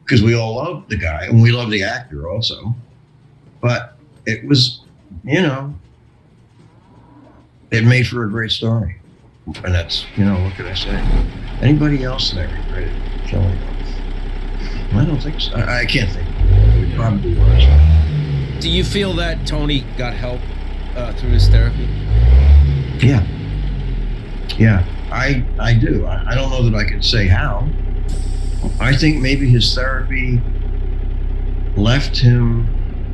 because we all loved the guy and we loved the actor also. But it was, you know, it made for a great story. And that's, you know, what could I say? Anybody else that regretted killing him? I don't think so. I can't think. It probably was. Do you feel that Tony got help through his therapy? Yeah. I do. I don't know that I could say how. I think maybe his therapy left him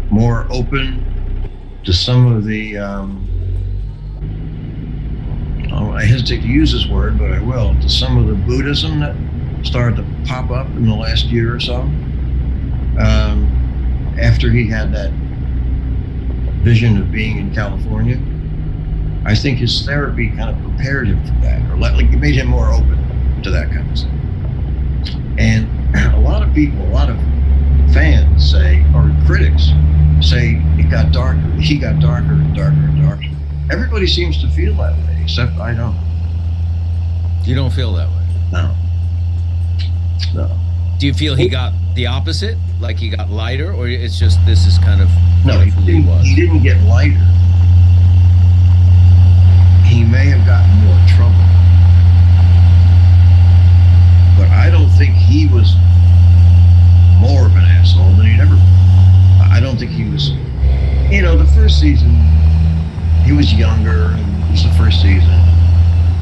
more open to some of the, I hesitate to use this word, but I will, to some of the Buddhism that started to pop up in the last year or so. After he had that vision of being in California, I think his therapy kind of prepared him for that, or like it made him more open to that kind of stuff. And a lot of people, a lot of fans say, or critics say, it got darker. He got darker and darker and darker. Everybody seems to feel that way, except I don't. You don't feel that way? No. Do you feel he got the opposite? Like he got lighter, or it's just this is kind of no? He didn't get lighter. He may have gotten more trouble, but I don't think he was more of an asshole than he ever. I don't think he was. You know, the first season, he was younger, and it was the first season.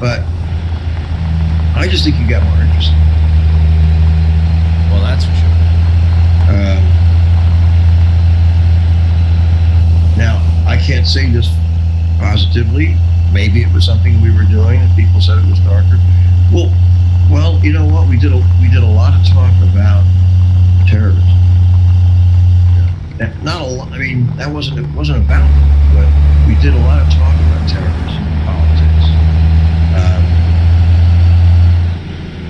But I just think he got more interesting. Well, that's for sure. Now, I can't say this positively. Maybe it was something we were doing, and people said it was darker. Well, you know what? We did a lot of talk about terrorism. Not a lot. I mean, it wasn't about it, but we did a lot of talk about terrorism and politics.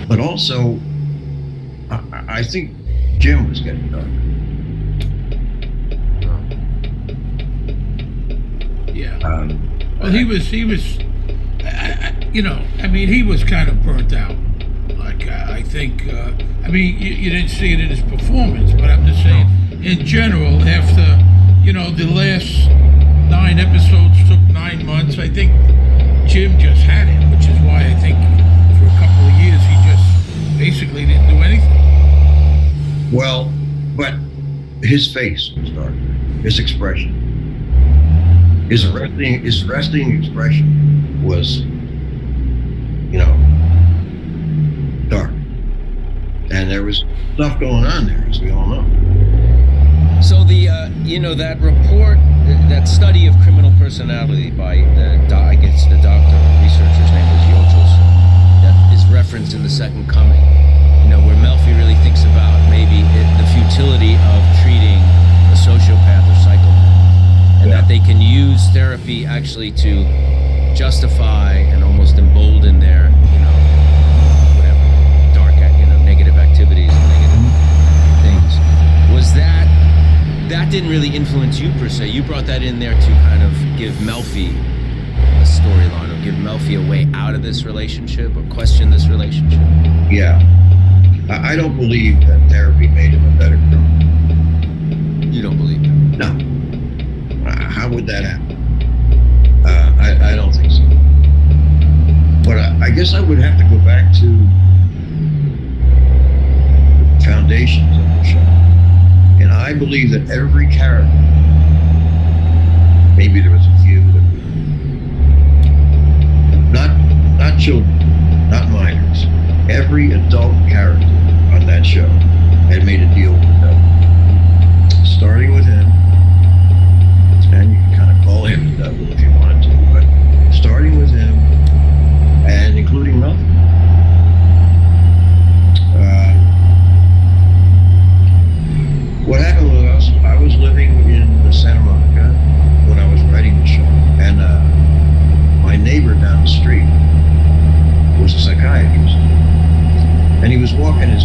But also, I think Jim was getting darker. Yeah. Well, he was. You know, I mean, he was kind of burnt out. Like, I think. I mean, you didn't see it in his performance, but I'm just saying, in general, after, you know, the last 9 episodes took 9 months, I think Jim just had it, which is why I think for a couple of years he just basically didn't do anything. Well, but his face was darker. His expression. His resting expression was, you know, dark. And there was stuff going on there, as we all know. So the, you know, that report, that study of criminal personality by the doctor, researcher's name was Yochos, that is referenced in The Second Coming. You know, where Melfi really thinks about maybe the futility of treating a sociopath or psychopath, and that they can use therapy actually to justify and almost embolden their, you know, whatever, dark, you know, negative activities and negative things. Was that didn't really influence you per se? You brought that in there to kind of give Melfi a storyline, or give Melfi a way out of this relationship, or question this relationship? Yeah. I don't believe that therapy made him a better criminal. You don't believe that? No. How would that happen? I don't think so. But I guess I would have to go back to the foundations of the show. And I believe that every character, maybe there was a few that were not children, not minors, every adult character on that show had made a deal with the devil. Starting with him, and you can kind of call him the devil if you wanted to, but starting with him and including Melfi. What happened with us, I was living in Santa Monica when I was writing the show, and my neighbor down the street was a psychiatrist, and he was walking his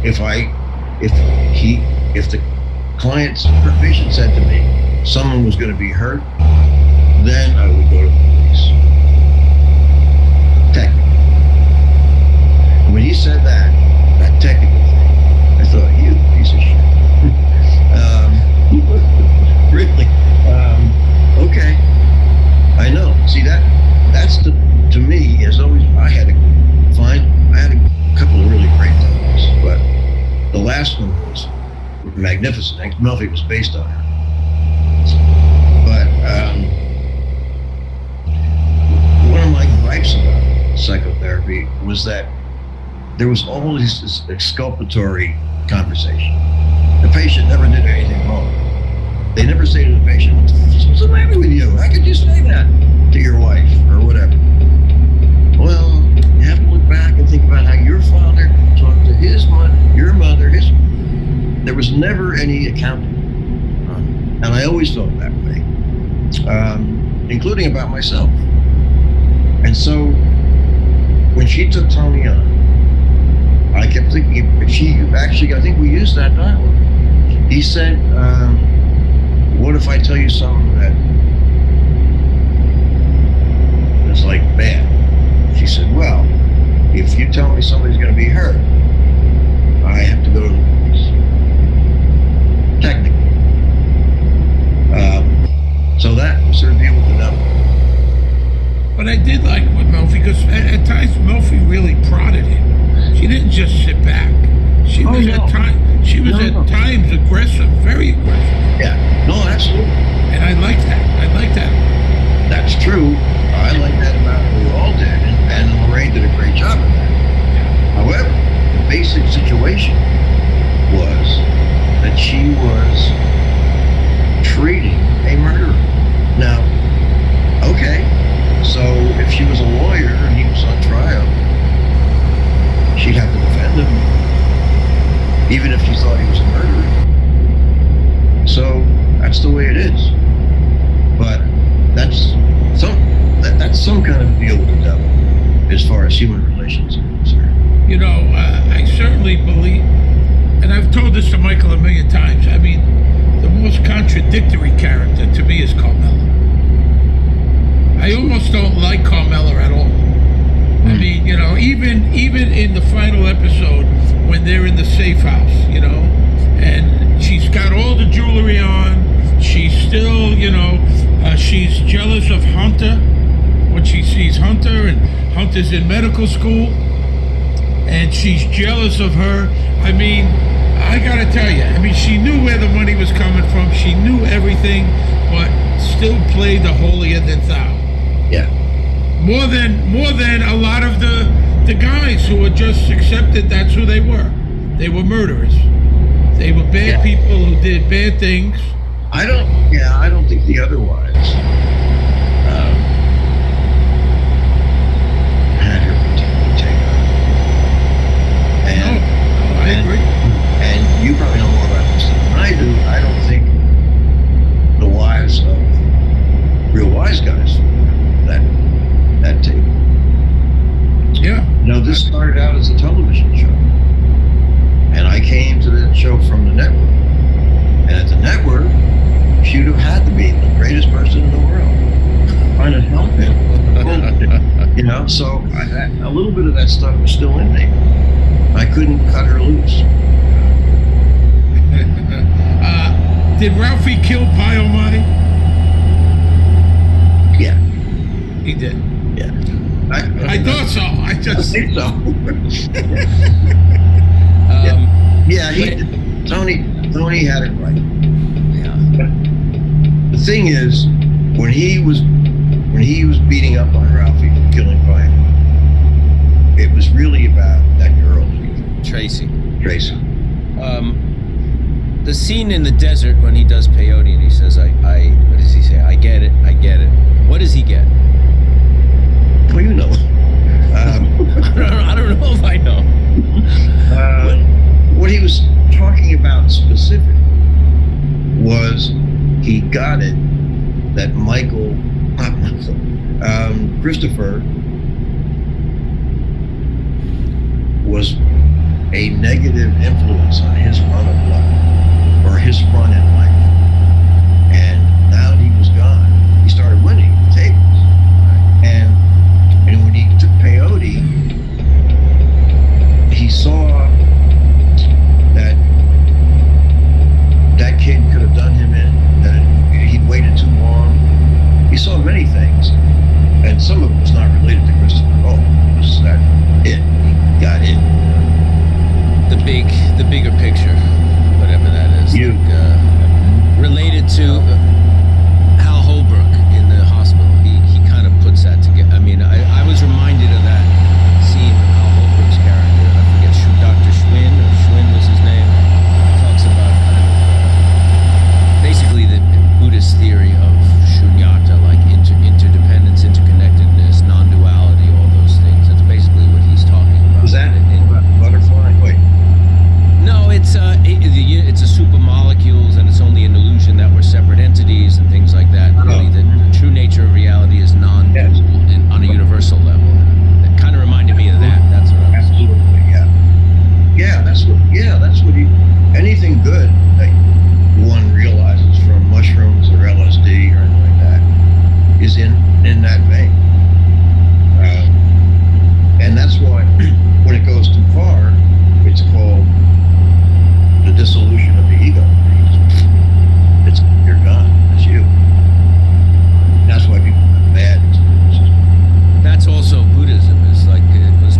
if the client's patient said to me someone was going to be hurt, then I would go to the police. Technically. When he said that technical thing, I thought, you piece of shit. Really? Okay. I know. See, that's to me, as always, I had a couple of really great times, but the last one was magnificent. Melfi was based on her. But one of my gripes about psychotherapy was that there was always this exculpatory conversation. The patient never did anything wrong. They never say to the patient, "What's the matter with you? How could you say that to your wife?" or whatever. Well, you have to look back and think about how your father talked to his mother, your mother, his. There was never any accounting. And I always felt that way, including about myself. And so when she took Tony on, I kept thinking, I think we used that dialogue. He said, what if I tell you something that's like bad? She said, well, if you tell me somebody's going to be hurt, I have to go to the police. Technically. So that was her deal with the devil. But I did like with Melfi, because at times Melfi really prodded him. She didn't just sit back. She was at times aggressive, very aggressive. Yeah, no, absolutely. And I like that. That's true. I like that about her. We all did, and Lorraine did a great job of that. However, the basic situation was that she was treating a murderer. Now, okay, so if she was a lawyer and he was on trial, she'd have to defend him, even if she thought he was a murderer. So that's the way it is. But that's some kind of deal with the devil, as far as human relations are concerned. You know, I certainly believe, and I've told this to Michael a million times, I mean, the most contradictory character to me is Carmela. I almost don't like Carmela at all. I mean, you know, even in the final episode when they're in the safe house, you know, and she's got all the jewelry on, she's still, you know, she's jealous of Hunter when she sees Hunter, and Hunter's in medical school, and she's jealous of her. I mean, I gotta tell you, I mean, she knew where the money was coming from, she knew everything, but still played the holier than thou. Yeah. More than a lot of the guys who had just accepted that's who they were. They were murderers. They were bad people who did bad things. I don't think the other wives had her particularly take on. I agree. And you probably know more about this than I do. I don't think the wives of real wise guys that table. Yeah. No, this started out as a television show. And I came to the show from the network. And at the network, she would have had to be the greatest person in the world. Trying to help him. You know, so a little bit of that stuff was still in me. I couldn't cut her loose. Did Ralphie kill Piomani? Yeah. He did. Yeah. I thought so. I think so. Tony had it right. Yeah. But the thing is, when he was beating up on Ralphie for killing Brian, it was really about that girl, Tracy. The scene in the desert when he does peyote and he says, what does he say? I get it. What does he get? Well, you know. I don't know if I know. What he was talking about specifically was he got it that Christopher was a negative influence on his run of life or his run in life. And now that he was gone, he started winning the tables. And when he took peyote, he saw that that kid could have done him in, that he'd waited too long. He saw many things, and some of it was not related to Christopher at all. It was that he got it. The bigger picture, whatever that is. Related to Hal Holbrook in the hospital. He kind of puts that together. I mean, I was reminded of that scene with Hal Holbrook's character. I forget, Dr. Schwinn, or Schwinn was his name. Talks about kind of basically the Buddhist theory of shunyata, like interdependence, interconnectedness, non-duality, all those things. That's basically what he's talking about. Was that about the butterfly? Wait. No, it's a super molecules, and it's only an illusion that we're separate entities and things like that. Really, the true nature of reality is non-dual on a universal level. It kind of reminded me of that. That's what I was saying. Absolutely, yeah. That's what he. Anything good that one realizes from mushrooms or LSD or anything like that is in that vein. And that's why when it goes too far, it's called the dissolution of the ego. You're gone. That's you. That's why people have bad experiences. That's also Buddhism. It's like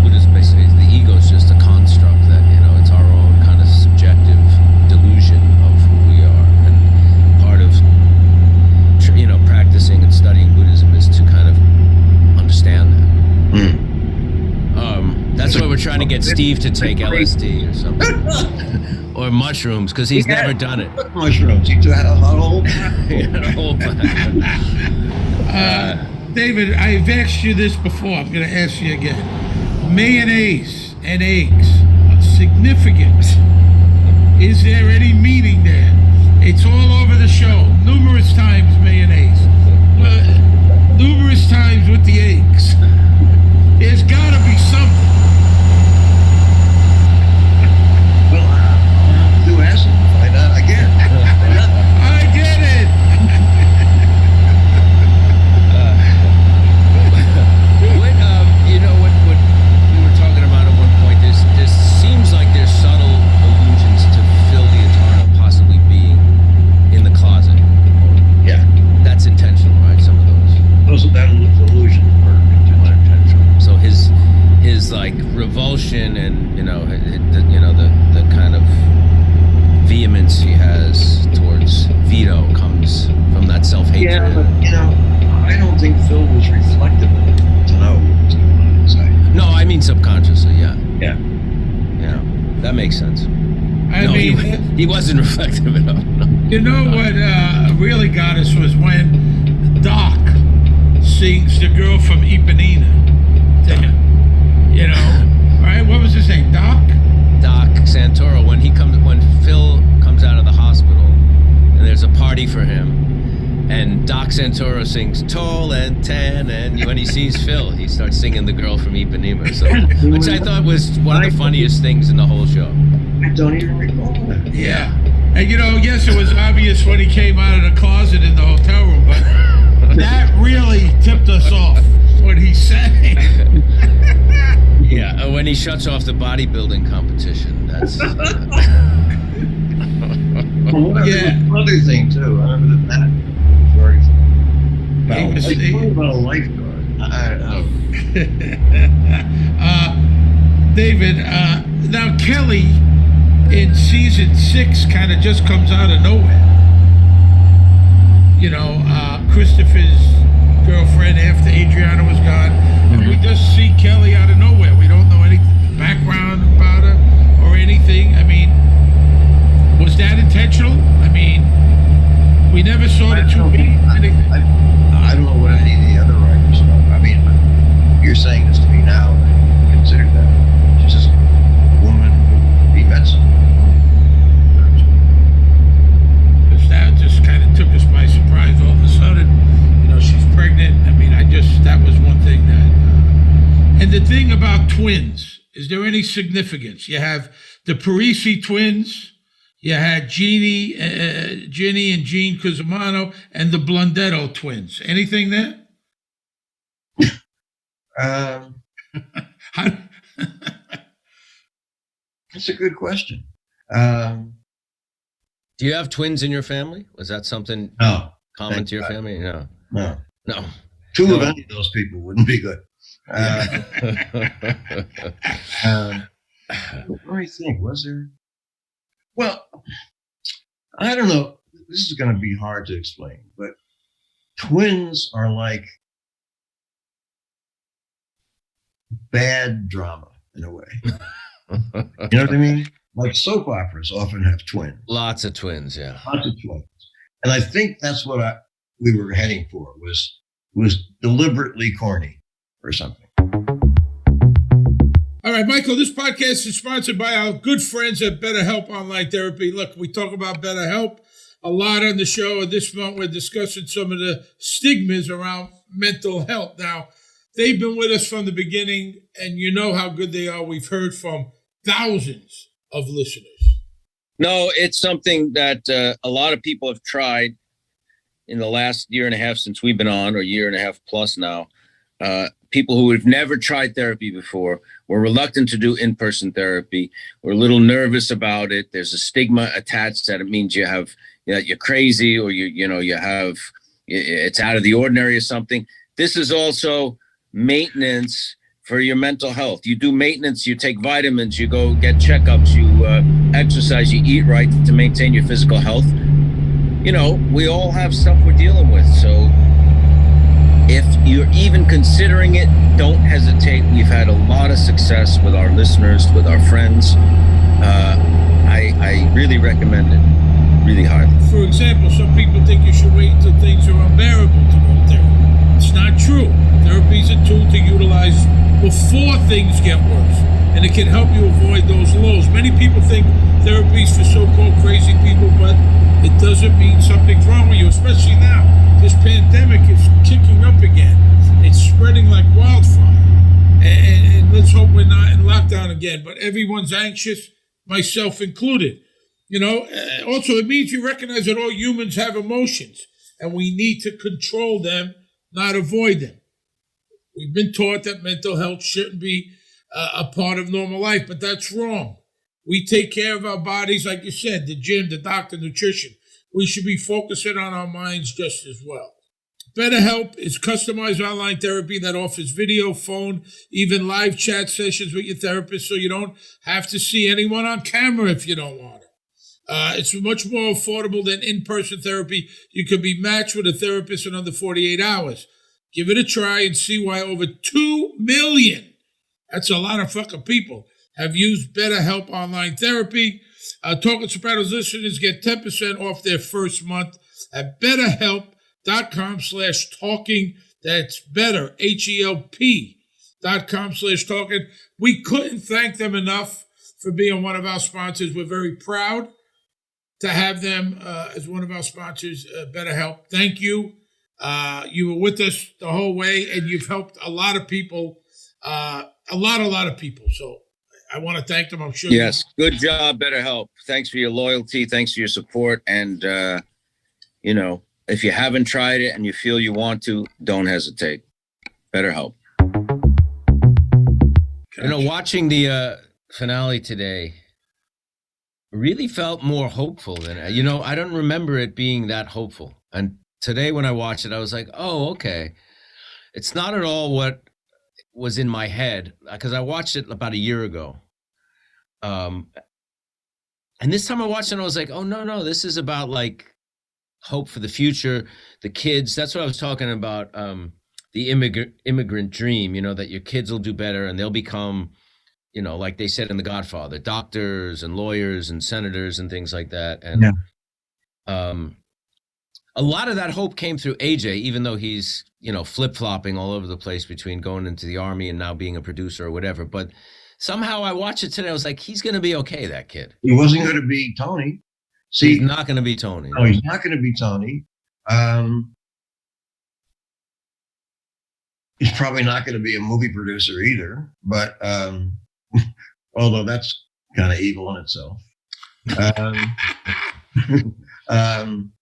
Buddhism basically. The ego is just a construct that it's our own kind of subjective delusion of who we are. And part of practicing and studying Buddhism is to kind of understand that. That's why we're trying to get Steve to take LSD or something. Or mushrooms, because he's never done it. Mushrooms. He had a whole David, I've asked you this before. I'm going to ask you again. Mayonnaise and eggs are significant. Is there any meaning there? It's all over the show. Numerous times mayonnaise. Numerous times with the eggs. There's got to be something. Well, I'll have to do acid and find out again. I get it. What we were talking about at one point, there seems like there's subtle allusions to Phil the Eternal possibly being in the closet. Yeah. That's intentional, right? Some of those. That illusion were intentional. So his like revulsion and the kind of vehemence he has towards Vito comes from that self-hatred. Yeah, but I don't think Phil was reflective enough to know what was going on inside. No, I mean subconsciously, yeah. Yeah. Yeah, that makes sense. I mean, he wasn't reflective enough. No. You know what really got us was when Doc sings the girl from Ipanema to him. Right? What was his name? Doc Santoro. When Phil comes out of the hospital and there's a party for him, and Doc Santoro sings "Tall and Tan," and when he sees Phil, he starts singing "The Girl from Ipanema," which I thought was one of the funniest things in the whole show. I don't even recall that. Yeah. And yes, it was obvious when he came out of the closet in the hotel room, but that really tipped us off when he sang. Yeah, when he shuts off the bodybuilding competition, that's. Another thing too. I remember that very about a lifeguard. I David, now Kelly in season 6 kind of just comes out of nowhere. Christopher's girlfriend after Adriana was gone, and we just see Kelly out of nowhere. We don't know any background about her or anything. I mean, was that intentional? I mean, we never saw the two meet anything. I don't know what any of the other writers know. I mean, you're saying this to me now, I consider that she's just a woman who he met someone. Because that just kind of took us by surprise all of a sudden. She's pregnant. I mean, that was one thing that, and the thing about twins, Is there any significance? You have the Parisi twins. You had Ginny and Gene Cusimano, and the Blundetto twins. Anything there? That's a good question. Do you have twins in your family? Was that something common to your family? No. Two of any of those people wouldn't be good. Let me think. Was there? Well, I don't know. This is going to be hard to explain, but twins are like bad drama in a way. You know what I mean? Like soap operas often have twins. Lots of twins, yeah. Lots of twins. And I think that's what we were heading for was deliberately corny or something. All right, Michael, this podcast is sponsored by our good friends at BetterHelp Online Therapy. Look, we talk about BetterHelp a lot on the show. And this month, we're discussing some of the stigmas around mental health. Now, they've been with us from the beginning, and you know how good they are. We've heard from thousands of listeners. No, it's something that a lot of people have tried in the last year and a half since we've been on, or year and a half plus now. People who have never tried therapy before were reluctant to do in-person therapy. We're a little nervous about it. There's a stigma attached that it means you're crazy, or it's out of the ordinary or something. This is also maintenance for your mental health. You do maintenance, you take vitamins, you go get checkups, you exercise, you eat right to maintain your physical health. You know, we all have stuff we're dealing with. So if you're even considering it, don't hesitate. We've had a lot of success with our listeners, with our friends. I really recommend it, really highly. For example, some people think you should wait until things are unbearable to go to therapy. It's not true. Therapy is a tool to utilize before things get worse, and it can help you avoid those lows. Many people think therapy is for so-called crazy people, but it doesn't mean something's wrong with you, especially now. This pandemic is kicking up again. It's spreading like wildfire. And let's hope we're not in lockdown again, but everyone's anxious, myself included. You know, also it means you recognize that all humans have emotions, and we need to control them, not avoid them. We've been taught that mental health shouldn't be a part of normal life, but that's wrong. We take care of our bodies, like you said, the gym, the doctor, nutrition. We should be focusing on our minds just as well. BetterHelp is customized online therapy that offers video, phone, even live chat sessions with your therapist, so you don't have to see anyone on camera if you don't want it. It's much more affordable than in-person therapy. You can be matched with a therapist in under 48 hours. Give it a try and see why over 2 million, that's a lot of fucking people, have used BetterHelp Online Therapy. Talking Sopranos listeners get 10% off their first month at BetterHelp.com/talking. That's better, HELP.com/talking. We couldn't thank them enough for being one of our sponsors. We're very proud to have them as one of our sponsors, BetterHelp. Thank you. You were with us the whole way, and you've helped a lot of people, a lot of people. So I want to thank them. I'm sure. Yes. Good job, BetterHelp. Thanks for your loyalty. Thanks for your support. And, if you haven't tried it and you feel you want to, don't hesitate. BetterHelp. Gotcha. Watching the finale today really felt more hopeful than, I don't remember it being that hopeful. And today when I watched it, I was like, oh, okay. It's not at all what was in my head, because I watched it about a year ago. And this time I watched it and I was like, oh, no, this is about like hope for the future, the kids. That's what I was talking about, the immigrant dream, that your kids will do better and they'll become, like they said in The Godfather, doctors and lawyers and senators and things like that. And a lot of that hope came through AJ, even though he's, flip-flopping all over the place between going into the Army and now being a producer or whatever. But somehow I watched it today. I was like, he's going to be okay, that kid. He wasn't going to be Tony. See, he's not going to be Tony. No, he's not going to be Tony. He's probably not going to be a movie producer either. But although that's kind of evil in itself.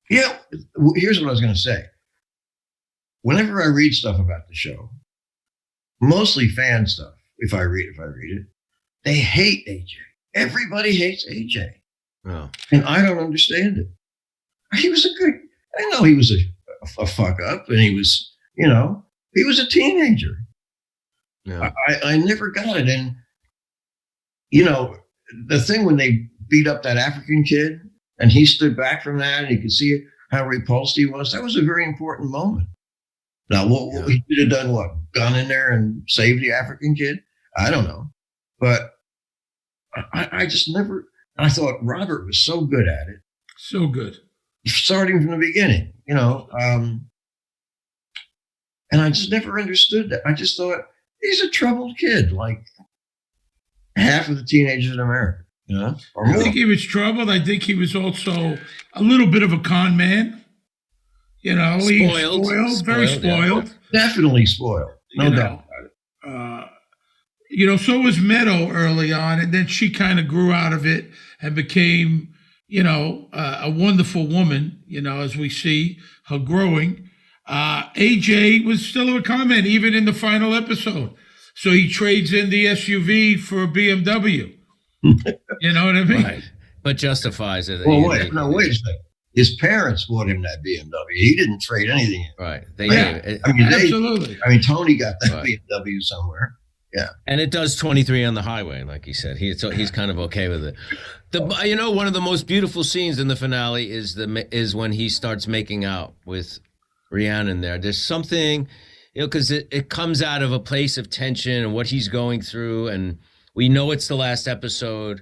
Here's what I was going to say. Whenever I read stuff about the show, mostly fan stuff, if I read it, they hate AJ. Everybody hates AJ. Oh. And I don't understand it. He was I know he was a fuck up, and he was a teenager. Yeah. I never got it. And, the thing when they beat up that African kid and he stood back from that and you could see how repulsed he was, that was a very important moment. Now, he could have done what? Gone in there and saved the African kid? I don't know. But I just never, I thought Robert was so good at it. So good. Starting from the beginning, and I just never understood that. I just thought he's a troubled kid, like half of the teenagers in America, or more. I think he was troubled. I think he was also a little bit of a con man. Spoiled. Very spoiled. Yeah. Definitely spoiled. No doubt about it. So was Meadow early on, and then she kind of grew out of it and became, a wonderful woman, as we see her growing. AJ was still a comment, even in the final episode. So he trades in the SUV for a BMW. You know what I mean? Right. But justifies it. Well, wait a second. His parents bought him that BMW. He didn't trade anything in. Right. Absolutely. Tony got that BMW somewhere. Yeah. And it does 23 on the highway, like he said. He's kind of okay with it. One of the most beautiful scenes in the finale is when he starts making out with Rhiannon there. There's something, because it comes out of a place of tension and what he's going through, and we know it's the last episode,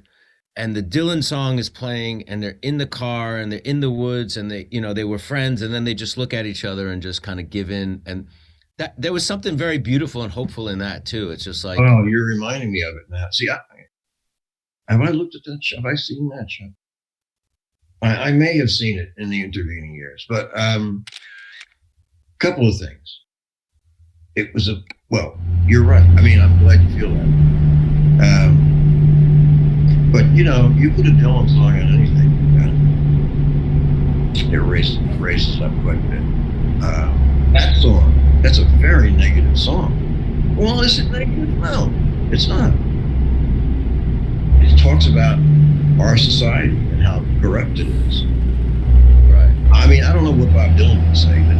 and the Dylan song is playing, and they're in the car and they're in the woods, and they were friends, and then they just look at each other and just kind of give in. And that there was something very beautiful and hopeful in that too. It's just like, oh, you're reminding me of it now. See, have I looked at that show? Have I seen that show? I may have seen it in the intervening years, but couple of things. It was you're right. I mean, I'm glad you feel that. But you put a Dylan song on anything, it raises up quite a bit. That song, that's a very negative song. Well, is it negative? No, it's not. It talks about our society and how corrupt it is. right. I mean, I don't know what Bob Dylan would say, but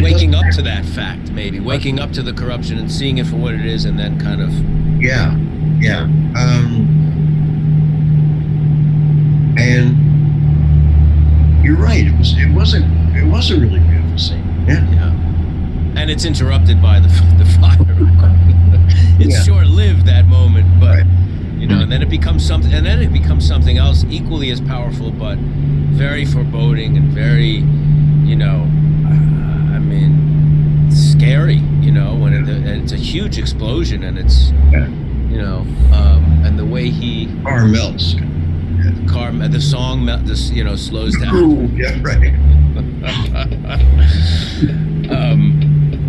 waking up to that fact, maybe waking up to the corruption and seeing it for what it is, and then kind of and you're right, it was a really beautiful scene. And it's interrupted by the fire. It's short-lived, that moment, but and then it becomes something else equally as powerful, but very foreboding and very scary, when it's a huge explosion, and it's, and the way car melts. The song, slows down. Ooh, yeah, right.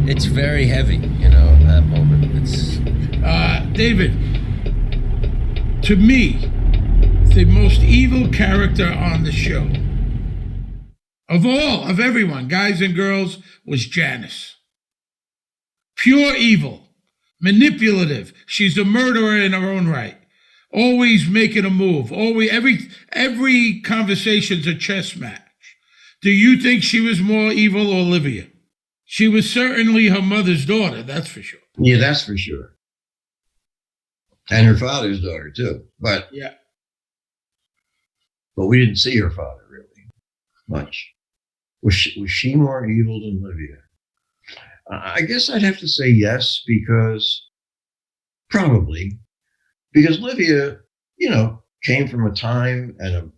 It's very heavy, that moment. It's David, to me, the most evil character on the show, of everyone, guys and girls, was Janice. Pure evil, manipulative. She's a murderer in her own right. Always making a move. Always, every conversation's a chess match. Do you think she was more evil or Olivia? She was certainly her mother's daughter, that's for sure. Yeah, that's for sure. And her father's daughter too. But we didn't see her father really much. Was she more evil than Olivia? I guess I'd have to say yes, because Olivia, came from a time and a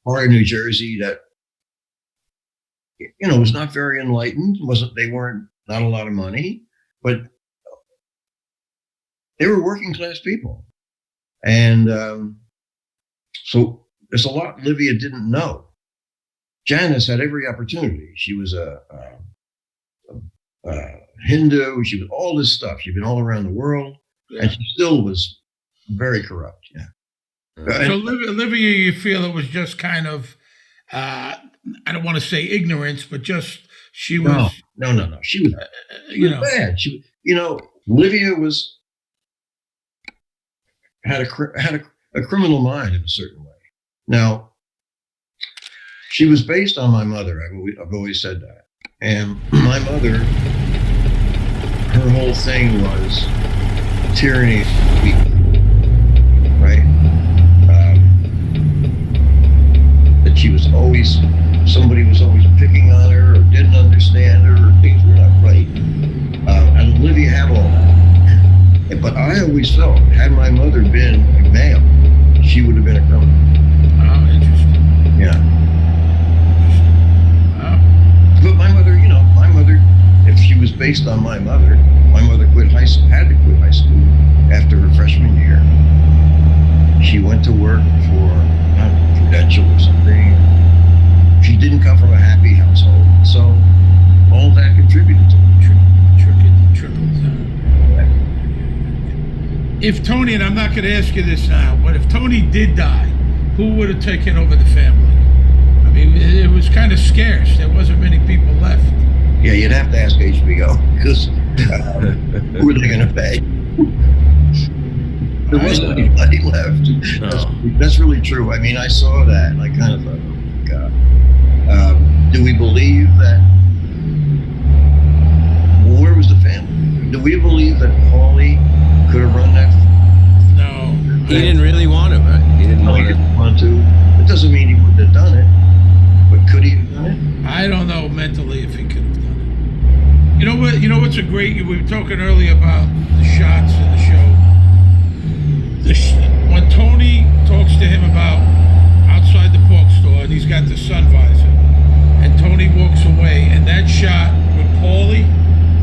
part of New Jersey that, was not very enlightened. They weren't not a lot of money, but they were working class people. And so there's a lot Olivia didn't know. Janice had every opportunity. She was a Hindu. She was all this stuff. She'd been all around the world, and she still was Very corrupt. Yeah. So Olivia, you feel it was just kind of, I don't want to say ignorance, but just she was. No. She was, bad. Olivia had a criminal mind in a certain way. Now, she was based on my mother. I've always said that. And my mother, her whole thing was tyranny of the weak, right? That somebody was always picking on her or didn't understand her or things were not right. And Olivia had all that. But I always felt, had my mother been a male, she would have been a criminal. Oh, interesting. Yeah. Wow. But my mother, if she was based on my mother had to quit high school after her freshman year. She went to work for, I don't know, Prudential or something. She didn't come from a happy household. So all that contributed to it. Trickled down. If Tony, and I'm not going to ask you this now, but if Tony did die, who would have taken over the family? I mean, it was kind of scarce. There wasn't many people left. Yeah, you'd have to ask HBO because who are they going to pay? There wasn't anybody left. No. That's really true. I mean, I saw that and I kind of thought, oh my God. Do we believe that? Well, where was the family? Do we believe that Paulie could have run that? No. He didn't really want to, right? He didn't want to. It doesn't mean he wouldn't have done it, but could he have done it? I don't know mentally if he could have done it. You know what's a great, we were talking earlier about the shots in the show. When Tony talks to him about outside the pork store and he's got the sun visor and Tony walks away and that shot with Paulie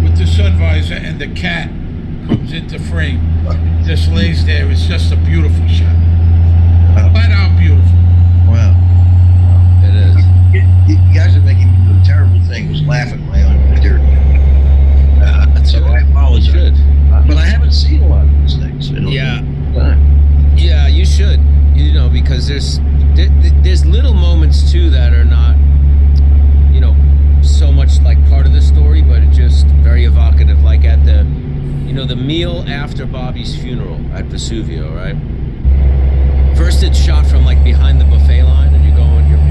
with the sun visor and the cat comes into frame, just lays there. It's just a beautiful shot. Flat out beautiful. Wow. It is. You guys are making me do a terrible thing, was laugh at my own material. So I apologize. But I haven't seen a lot of these things. Yeah, you should. Because there's little moments too that are not, so much like part of the story, but it's just very evocative. Like at the meal after Bobby's funeral at Vesuvio, right? First, it's shot from like behind the buffet line, and you're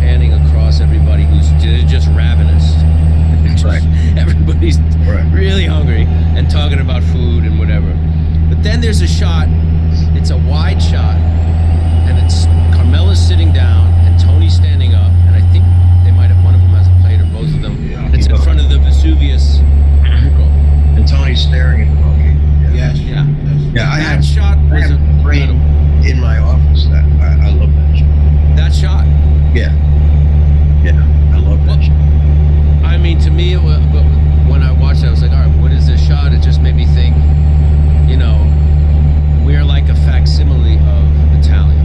panning across everybody who's just ravenous. Right. Everybody's really hungry and talking about food and whatever. But then there's a shot. It's a wide shot, and it's Carmela's sitting down and Tony's standing up, and I think one of them has a plate or both of them. Yeah, it's in front of the Vesuvius mural. And Tony's staring at the volcano. Yes. Yeah. Yeah. I have a frame in my office. I love that shot. That shot. Yeah. I love that shot. I mean, to me, when I watched it, I was like, all right, what is this shot? It just made me think, we're like a facsimile of Italian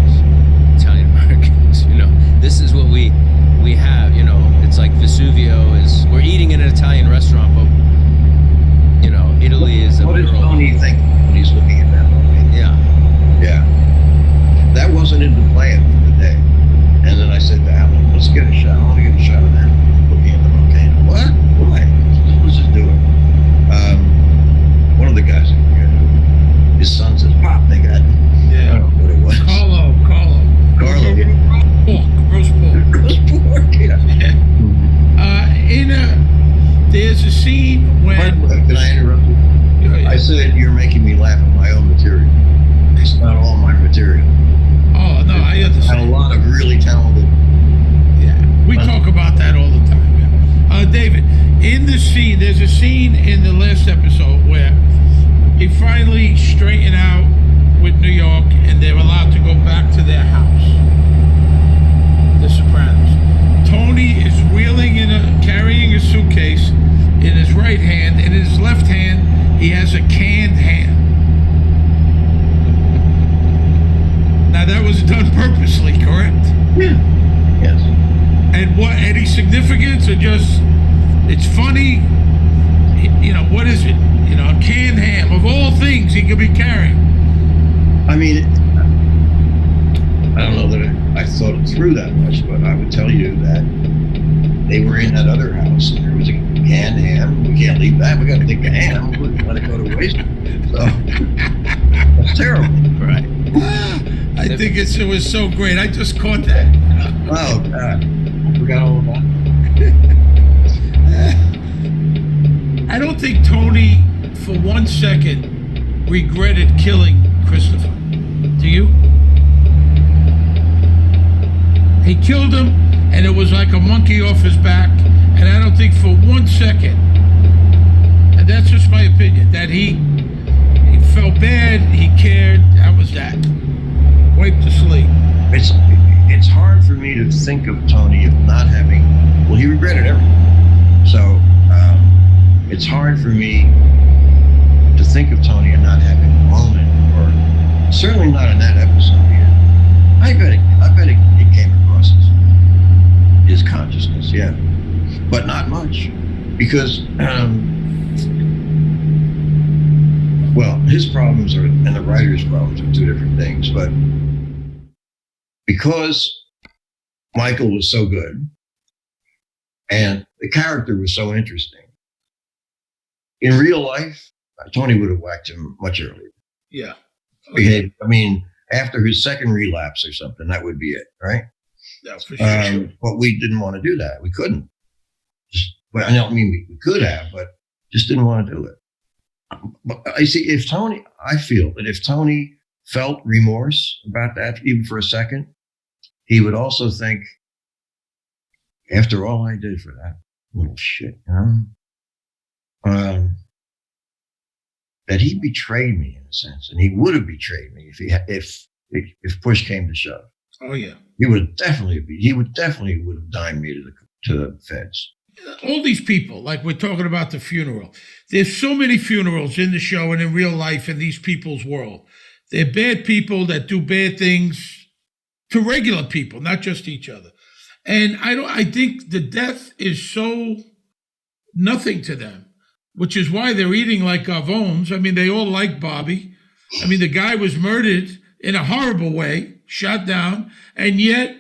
Americans. This is what we have. It's like Vesuvio we're eating in an Italian restaurant, but Italy is a. What does Tony think when he's looking at that movie? Yeah. That wasn't in the plan for the day. And then I said to Alan, let's get a shot. I want to get a shot of that looking at the volcano. What? Why? Let's just do it. One of the guys, I forget who, his son says, Pop, they got, I don't know what it was. Carlo. Roast pork. Yeah. There's a scene when... Can I interrupt you? Yeah. I said you're making me laugh at my own material. It's not all my material. Oh, no, I understand. And a lot of really talented... Yeah, we talk about that all the time. Yeah. David, in the scene, there's a scene in the last episode where he finally straightened out with New York and they're allowed to go back to their house. The Sopranos. Tony is carrying a suitcase in his right hand, and in his left hand, he has a canned ham. Now that was done purposely, correct? Yeah. Yes. And what, any significance or just, it's funny, what is it? Canned ham, of all things he could be carrying. I mean, I don't know that I thought it through that much, but I would tell you that they were in that other house, and there was a canned ham. We can't leave that. We got to take the ham. We don't let it go to waste. So that's terrible. Right. I think it was so great. I just caught that. Oh God, I forgot all about it. I don't think Tony, for 1 second, regretted killing Christopher. Do you? He killed him, and it was like a monkey off his back. And I don't think for 1 second, and that's just my opinion, that he felt bad, he cared. That was that. Wiped to sleep. It's hard for me to think of Tony of not having. Well, he regretted everything. So it's hard for me to think of Tony and not having a moment, or certainly not in that episode here. I bet it came across his consciousness, yeah, but not much, because well, his problems are, and the writer's problems are two different things, but because Michael was so good and the character was so interesting, in real life, Tony would have whacked him much earlier. Yeah. Okay. I mean, after his second relapse or something, that would be it, right? Yeah, for sure. But we didn't want to do that. We couldn't. Well, I don't mean we could have, but just didn't want to do it. But I see, I feel that if Tony felt remorse about that, even for a second, he would also think, after all I did for that little shit, that he betrayed me in a sense, and he would have betrayed me if push came to shove. Oh yeah, he would definitely would have dined me to the feds. All these people, like we're talking about the funeral. There's so many funerals in the show and in real life in these people's world. They're bad people that do bad things to regular people, not just each other. And I think the death is so nothing to them, which is why they're eating like gavones. I mean, they all like Bobby. I mean, the guy was murdered in a horrible way, shot down, and yet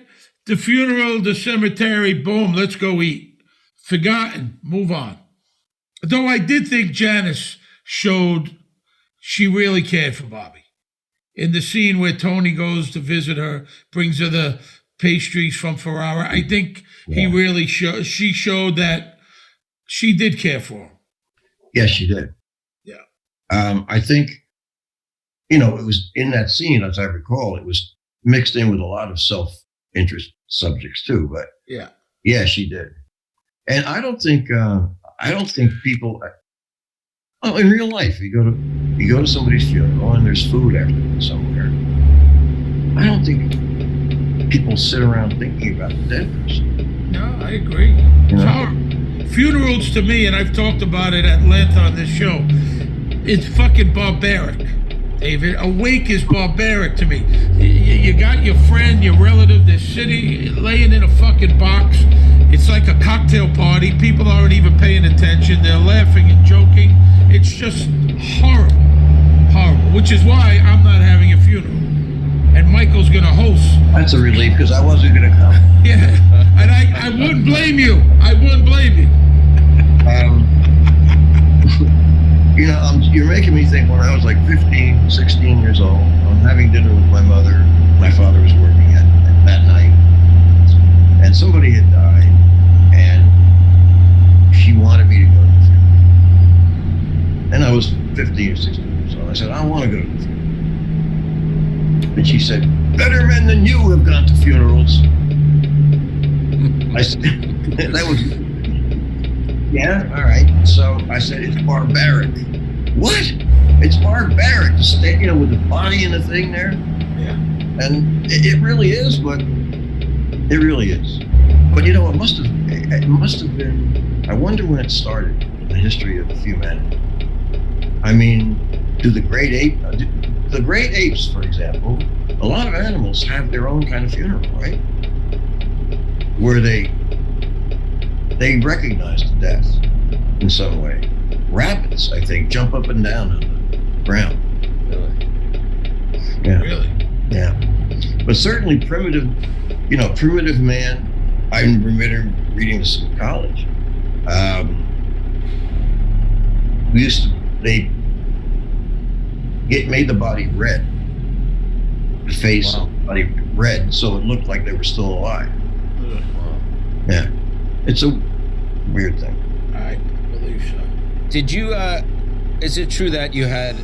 the funeral, the cemetery, boom, let's go eat. Forgotten, move on. Though I did think Janice showed she really cared for Bobby. In the scene where Tony goes to visit her, brings her the pastries from Ferrara, I think she showed that she did care for him. Yes, she did. Yeah. I think, it was in that scene, as I recall, it was mixed in with a lot of self-interest subjects too, but yeah, she did. And I don't think people, in real life, you go to somebody's funeral and there's food after somewhere. I don't think people sit around thinking about the dead person. No, I agree. It's horrible. Funerals to me, and I've talked about it at length on this show, it's fucking barbaric, David. A wake is barbaric to me. You got your friend, your relative, they're sitting, laying in a fucking box. It's like a cocktail party. People aren't even paying attention. They're laughing and joking. It's just horrible, horrible, which is why I'm not having a funeral. And Michael's going to host. That's a relief, because I wasn't going to come. Yeah, and I wouldn't blame you. I wouldn't blame you. You're making me think when I was like 15, 16 years old, I'm having dinner with my mother. My father was working at that night. And somebody had died, and she wanted me to go to the funeral. And I was 15 or 16 years old. I said, I don't want to go to the funeral. And she said, better men than you have gone to funerals. I said, that was, yeah, all right. So I said, it's barbaric. What? It's barbaric to stay, with the body and the thing there? Yeah. And it really is, but it really is. But it must have been, I wonder when it started in the history of humanity. I mean, the great apes, for example, a lot of animals have their own kind of funeral, right? Where they recognize the death in some way. Rabbits, I think, jump up and down on the ground. Really? Yeah. Really? Yeah. But certainly primitive man. I remember reading this in college. They made the body red, the face Wow. of the body red, so it looked like they were still alive. Wow. Yeah, it's a weird thing. I believe so. Did you? Is it true that you had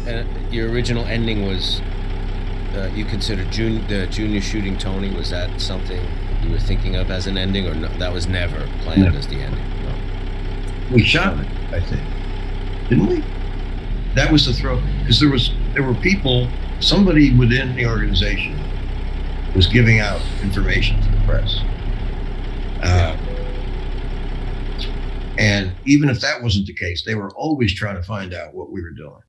your original ending was you considered the junior shooting Tony? Was that something you were thinking of as an ending, or no, that was never planned as the ending? No. We shot it, I think, didn't we? That was the throw, because there were people. Somebody within the organization was giving out information to the press. And even if that wasn't the case, they were always trying to find out what we were doing.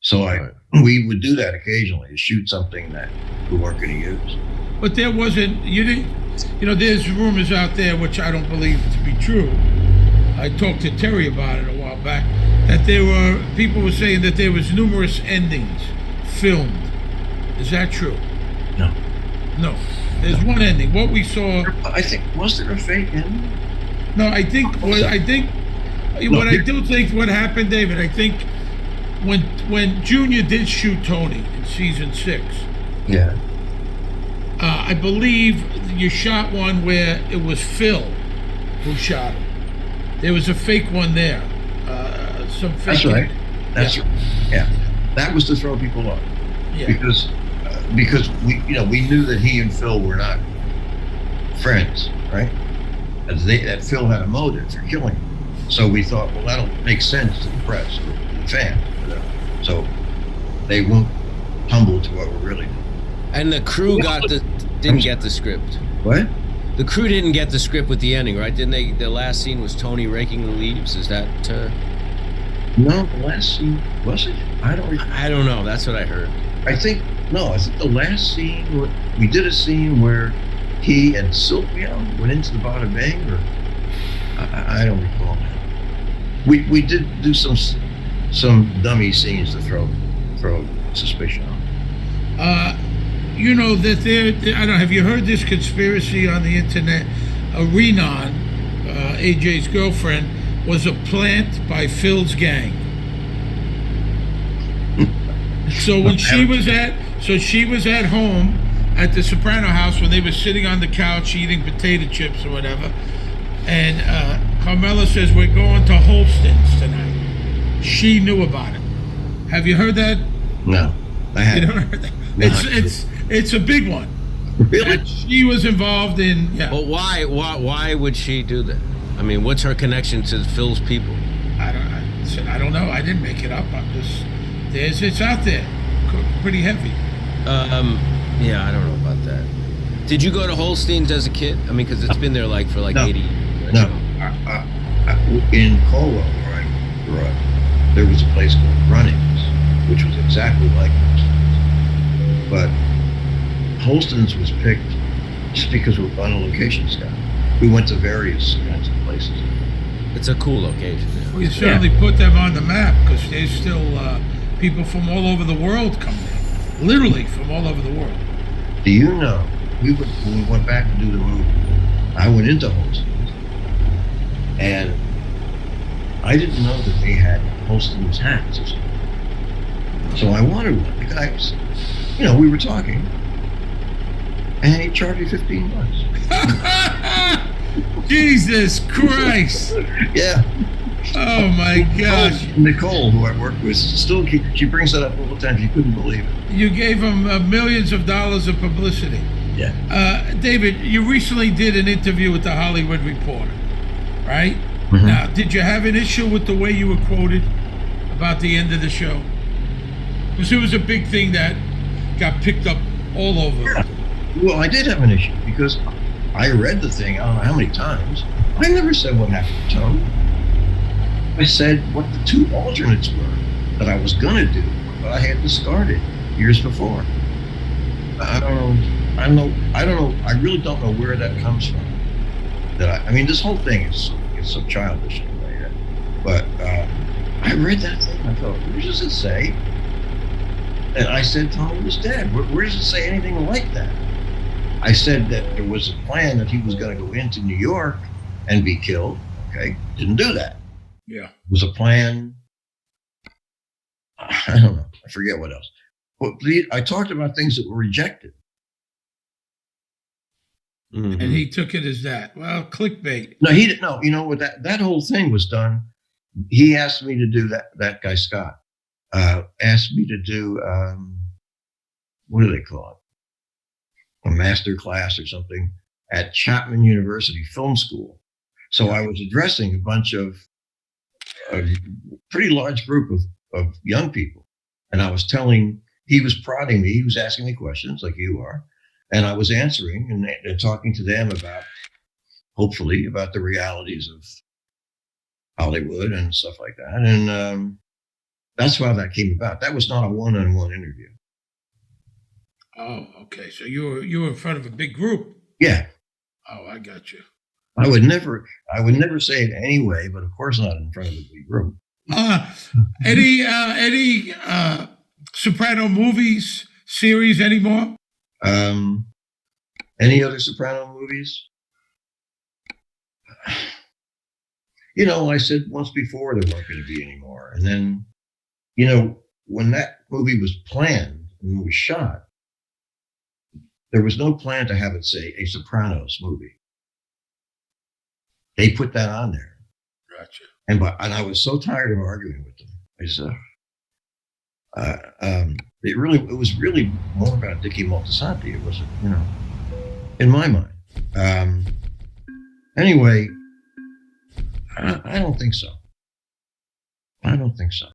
So we would do that occasionally, to shoot something that we weren't going to use. But there wasn't, there's rumors out there, which I don't believe to be true. I talked to Terry about it a while back, that people were saying that there was numerous endings filmed. Is that true? No. No. There's one ending. What we saw. I think, was there a fake ending? No, I think what I do think what happened, David, I think when Junior did shoot Tony in season 6. Yeah. I believe you shot one where it was Phil who shot him. There was a fake one there. Some fake. That's right. That's right. Yeah. That was to throw people off. Yeah. Because we knew that he and Phil were not friends, right? That Phil had a motive for killing him. So we thought, well, that'll make sense to the press, to the fans. So they won't humble to what we're really doing. And the crew didn't get the script. What? The crew didn't get the script with the ending, right? Didn't they? The last scene was Tony raking the leaves. Is that? No, the last scene was it? I don't know. That's what I heard. I think the last scene, we did a scene where he and Sylvia went into the Bada Bang, or I don't recall that. We did do some dummy scenes to throw suspicion on. That I don't. Have you heard this conspiracy on the internet? Renan, AJ's girlfriend, was a plant by Phil's gang. So when she was at home at the Soprano house when they were sitting on the couch eating potato chips or whatever, and Carmela says, we're going to Holston's tonight. She knew about it. Have you heard that? No, I haven't. You never heard that? It's a big one. Really? That she was involved in. Yeah. But why would she do that? I mean, what's her connection to Phil's people? I don't know. I didn't make it up. It's out there, pretty heavy. Yeah, I don't know about that. Did you go to Holstein's as a kid? I mean, because it's been there like for 80 years. No. In Colwell, where I grew up, there was a place called Runnings, which was exactly like Holstein's. But Holstein's was picked just because we were on a location scout. We went to various kinds of places. It's a cool location. Yeah. We certainly put them on the map because there's still people from all over the world come there. Literally from all over the world. Do you know, when we went back to do the movie, I went into Holstein's, and I didn't know that they had Holstein's hats or something. So I wanted one. The guy was, we were talking, and he charged me $15. Jesus Christ! Yeah. Oh my gosh! Nicole, who I work with, she brings that up all the time. She couldn't believe it. You gave him millions of dollars of publicity. Yeah. David, you recently did an interview with the Hollywood Reporter, right? Mm-hmm. Now, did you have an issue with the way you were quoted about the end of the show? Because it was a big thing that got picked up all over. Yeah. Well, I did have an issue because I read the thing, I don't know how many times. I never said what happened to Tony. I said what the 2 alternates were that I was gonna do, but I had discarded years before. I don't know. I really don't know where that comes from. This whole thing is so childish in a way. But I read that thing. I thought, what does it say? And I said Tony was dead. Where does it say anything like that? I said that there was a plan that he was going to go into New York and be killed. Okay, didn't do that. Yeah. It was a plan. I don't know. I forget what else. But I talked about things that were rejected. Mm-hmm. And he took it as that. Well, clickbait. No, he didn't. No, you know what? That whole thing was done. He asked me to do that. That guy Scott asked me to do what do they call it? A master class or something at Chapman University Film School. So I was addressing a bunch of a pretty large group of young people, and I was he was prodding me. He was asking me questions like you are. And I was answering and talking to them hopefully, about the realities of Hollywood and stuff like that. And that's how that came about. That was not a one-on-one interview. Oh, okay. So you were in front of a big group. Yeah. Oh, I got you. I would never say it anyway, but of course not in front of a big group. Any Soprano movies, series anymore? Any other Soprano movies? You know, I said once before there weren't going to be any more. And then, you know, when that movie was planned and was shot, there was no plan to have it say a Sopranos movie. They put that on there. Gotcha. And I was so tired of arguing with them. I said, it was really more about Dickie Moltisanti. It wasn't, you know, in my mind. Anyway, I don't think so. I don't think so.